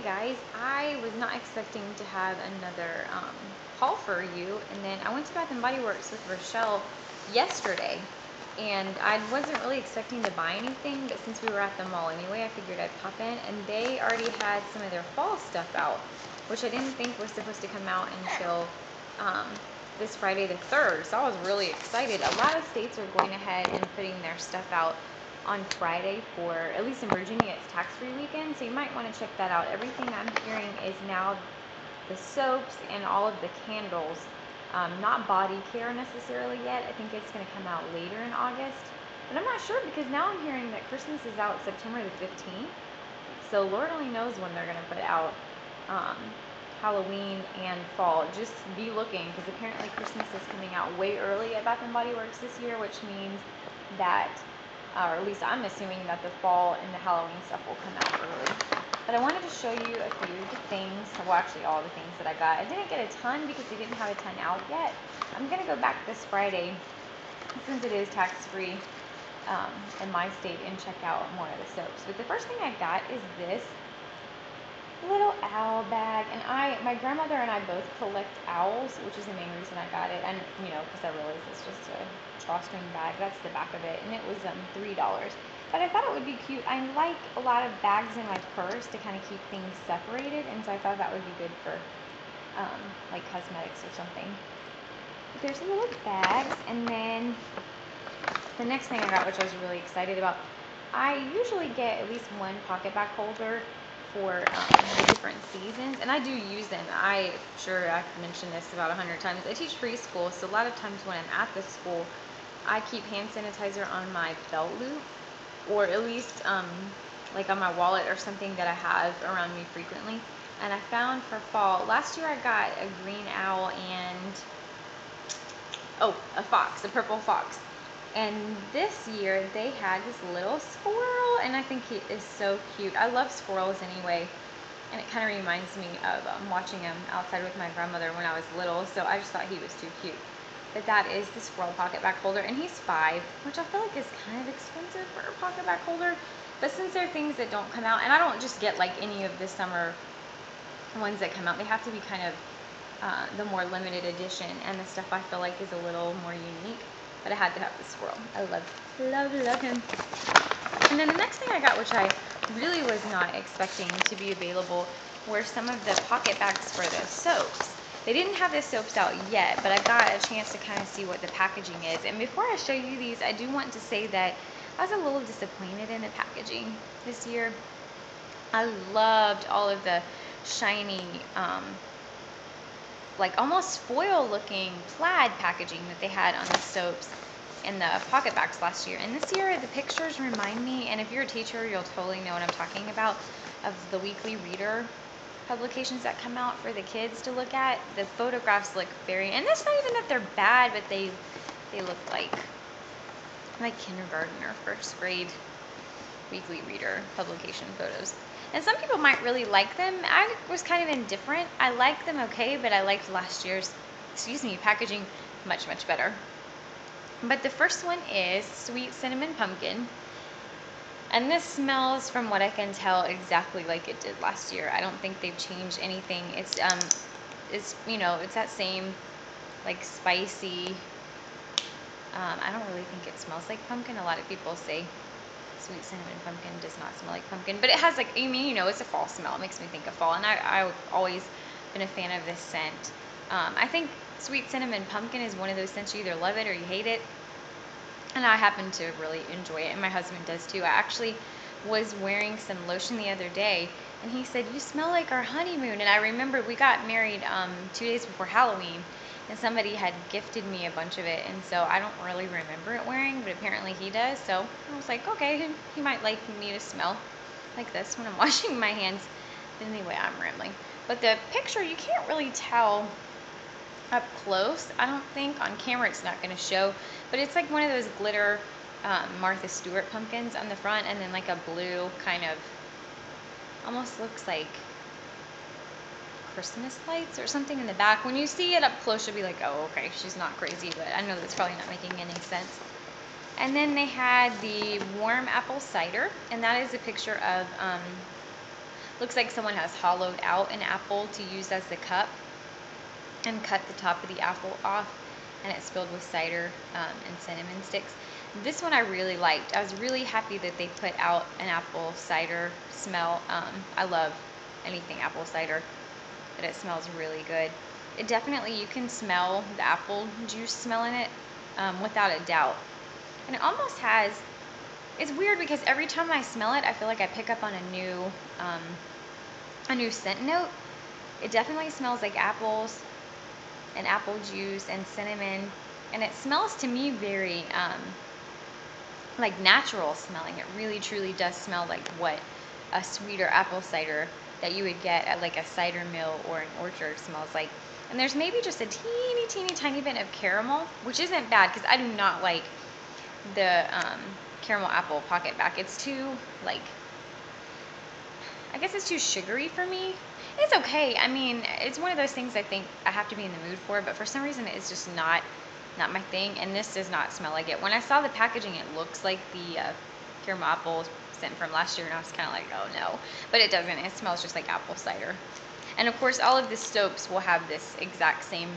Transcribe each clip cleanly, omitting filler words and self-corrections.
guys, I was not expecting to have another haul for you, and then I went to Bath and Body Works with Rochelle yesterday, and I wasn't really expecting to buy anything, but since we were at the mall anyway, I figured I'd pop in, and they already had some of their fall stuff out, which I didn't think was supposed to come out until this Friday the 3rd, so I was really excited. A lot of states are going ahead and putting their stuff out on Friday for, at least in Virginia, it's tax-free weekend, so you might want to check that out. Everything I'm hearing is now the soaps and all of the candles, not body care necessarily yet. I think it's going to come out later in August, but I'm not sure because now I'm hearing that Christmas is out September the 15th, so Lord only knows when they're going to put out Halloween and fall. Just be looking, because apparently Christmas is coming out way early at Bath and Body Works this year, which means that or at least I'm assuming that the fall and the Halloween stuff will come out early. But I wanted to show you a few of the things, well actually all the things that I got. I didn't get a ton because they didn't have a ton out yet. I'm going to go back this Friday, since it is tax-free in my state, and check out more of the soaps. But the first thing I got is this little owl bag, and my grandmother and I both collect owls, which is the main reason I got it, and because I realized it's just a drawstring bag. That's the back of it, and it was $3. But I thought it would be cute. I like a lot of bags in my purse to kind of keep things separated, and so I thought that would be good for like cosmetics or something. But there's little bags, and then the next thing I got, which I was really excited about, I usually get at least one pocket bag holder for the different seasons, and I do use them. I've mentioned this about 100 times. I teach preschool, so a lot of times when I'm at the school, I keep hand sanitizer on my belt loop, or at least like on my wallet or something that I have around me frequently. And I found for fall, last year I got a green owl and a purple fox. And this year they had this little squirrel, and I think he is so cute. I love squirrels anyway, and it kind of reminds me of watching him outside with my grandmother when I was little, so I just thought he was too cute. But that is the squirrel pocket back holder, and he's $5, which I feel like is kind of expensive for a pocket back holder. But since they're things that don't come out, and I don't just get like any of the summer ones that come out, they have to be kind of the more limited edition, and the stuff I feel like is a little more unique. But I had to have the squirrel. I love him. And then the next thing I got, which I really was not expecting to be available, were some of the pocket bags for the soaps. They didn't have the soaps out yet, but I got a chance to kind of see what the packaging is. And before I show you these, I do want to say that I was a little disappointed in the packaging this year. I loved all of the shiny, like almost foil looking plaid packaging that they had on the soaps and the pocket bags last year. And this year the pictures remind me, and if you're a teacher you'll totally know what I'm talking about, of the weekly reader publications that come out for the kids to look at. The photographs look and it's not even that they're bad, but they look like kindergarten or first grade weekly reader publication photos. And some people might really like them. I was kind of indifferent. I liked them okay, but I liked last year's, packaging much, much better. But the first one is Sweet Cinnamon Pumpkin. And this smells, from what I can tell, exactly like it did last year. I don't think they've changed anything. It's it's that same like spicy, I don't really think it smells like pumpkin. A lot of people say Sweet Cinnamon Pumpkin does not smell like pumpkin, but it has it's a fall smell. It makes me think of fall, and I've always been a fan of this scent. I think Sweet Cinnamon Pumpkin is one of those scents you either love it or you hate it, and I happen to really enjoy it, and my husband does too. I actually was wearing some lotion the other day, and he said, "You smell like our honeymoon." And I remember we got married 2 days before Halloween, and somebody had gifted me a bunch of it, and so I don't really remember it wearing, but apparently he does. So I was like, okay, he might like me to smell like this when I'm washing my hands. But anyway, I'm rambling. But the picture, you can't really tell up close. I don't think on camera it's not going to show, but it's like one of those glitter Martha Stewart pumpkins on the front, and then like a blue kind of, almost looks like Christmas lights or something in the back. When you see it up close, you'll be like, oh, okay, she's not crazy, but I know that's probably not making any sense. And then they had the warm apple cider, and that is a picture of Looks like someone has hollowed out an apple to use as the cup and cut the top of the apple off, and it's filled with cider and cinnamon sticks. This one I really liked. I was really happy that they put out an apple cider smell. I love anything apple cider, but it smells really good. It definitely, you can smell the apple juice smell in it without a doubt. And it almost has, it's weird because every time I smell it, I feel like I pick up on a new scent note. It definitely smells like apples and apple juice and cinnamon, and it smells to me very like natural smelling. It really truly does smell like what a sweeter apple cider that you would get at like a cider mill or an orchard smells like. And there's maybe just a teeny tiny bit of caramel, which isn't bad because I do not like the caramel apple pocket back. It's too, like, I guess it's too sugary for me. It's okay. I mean, it's one of those things I think I have to be in the mood for, but for some reason it's just not my thing, and this does not smell like it. When I saw the packaging, it looks like the caramel apple scent from last year, and I was kind of like, oh no, but it doesn't. It smells just like apple cider. And of course, all of the soaps will have this exact same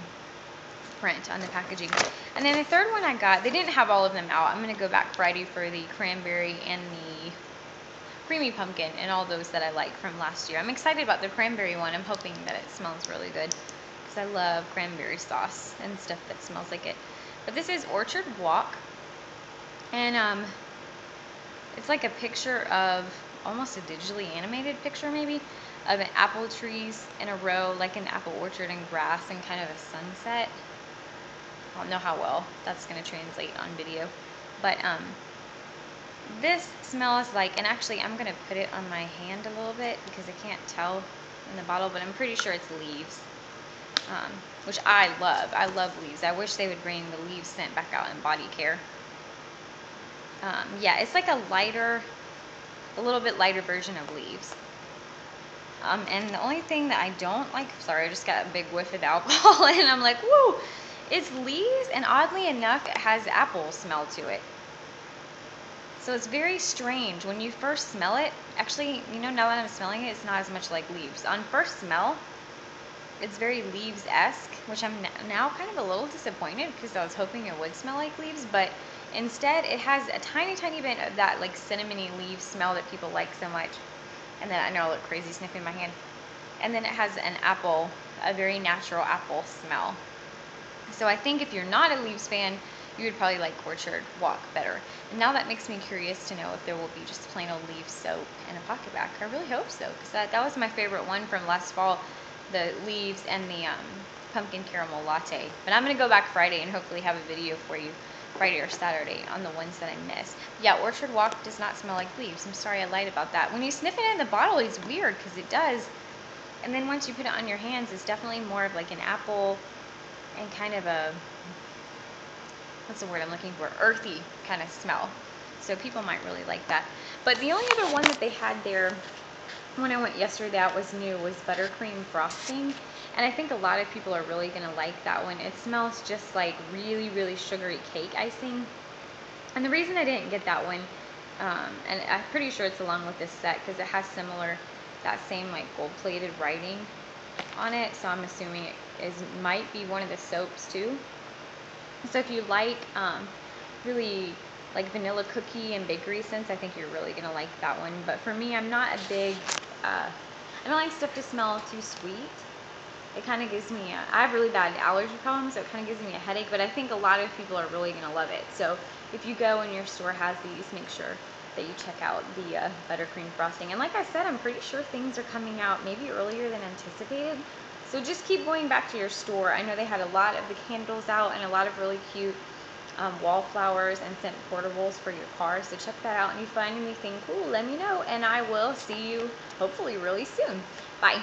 print on the packaging. And then the third one I got, they didn't have all of them out. I'm going to go back Friday for the cranberry and the creamy pumpkin and all those that I like from last year. I'm excited about the cranberry one. I'm hoping that it smells really good because I love cranberry sauce and stuff that smells like it. But this is Orchard Walk, and it's like a picture of, almost a digitally animated picture maybe, of an apple trees in a row, like an apple orchard and grass and kind of a sunset. I don't know how well that's going to translate on video, but this smells like, and actually I'm going to put it on my hand a little bit because I can't tell in the bottle, but I'm pretty sure it's leaves, which I love. I love leaves. I wish they would bring the leaves scent back out in body care. Yeah, it's like a little bit lighter version of leaves. And the only thing that I don't like, sorry, I just got a big whiff of alcohol and I'm like, woo, it's leaves, and oddly enough, it has apple smell to it. So it's very strange. When you first smell it, actually, you know, now that I'm smelling it, it's not as much like leaves. On first smell, it's very leaves-esque, which I'm now kind of a little disappointed because I was hoping it would smell like leaves, but instead it has a tiny bit of that like cinnamony leaf smell that people like so much. And then I know I look crazy sniffing my hand. And then it has an apple, a very natural apple smell. So I think if you're not a leaves fan, you would probably like Orchard Walk better. And now that makes me curious to know if there will be just plain old leaf soap in a pocket back. I really hope so, because that was my favorite one from last fall, the leaves and the pumpkin caramel latte. But I'm going to go back Friday and hopefully have a video for you Friday or Saturday on the ones that I missed. Yeah, Orchard Walk does not smell like leaves. I'm sorry I lied about that. When you sniff it in the bottle, it's weird because it does. And then once you put it on your hands, it's definitely more of like an apple and kind of a, what's the word I'm looking for, earthy kind of smell. So people might really like that. But the only other one that they had there when I went yesterday that was new was buttercream frosting. And I think a lot of people are really going to like that one. It smells just like really sugary cake icing. And the reason I didn't get that one, and I'm pretty sure it's along with this set because it has similar, that same like gold-plated writing on it. So I'm assuming it might be one of the soaps too. So if you like really like vanilla cookie and bakery scents, I think you're really going to like that one. But for me, I'm not a big, I don't like stuff to smell too sweet. It kind of gives me, I have really bad allergy problems, so it kind of gives me a headache, but I think a lot of people are really going to love it. So if you go and your store has these, make sure that you check out the buttercream frosting. And like I said, I'm pretty sure things are coming out maybe earlier than anticipated. So just keep going back to your store. I know they had a lot of the candles out and a lot of really cute wallflowers and scent portables for your car. So check that out, and if you find anything cool, let me know, and I will see you hopefully really soon. Bye.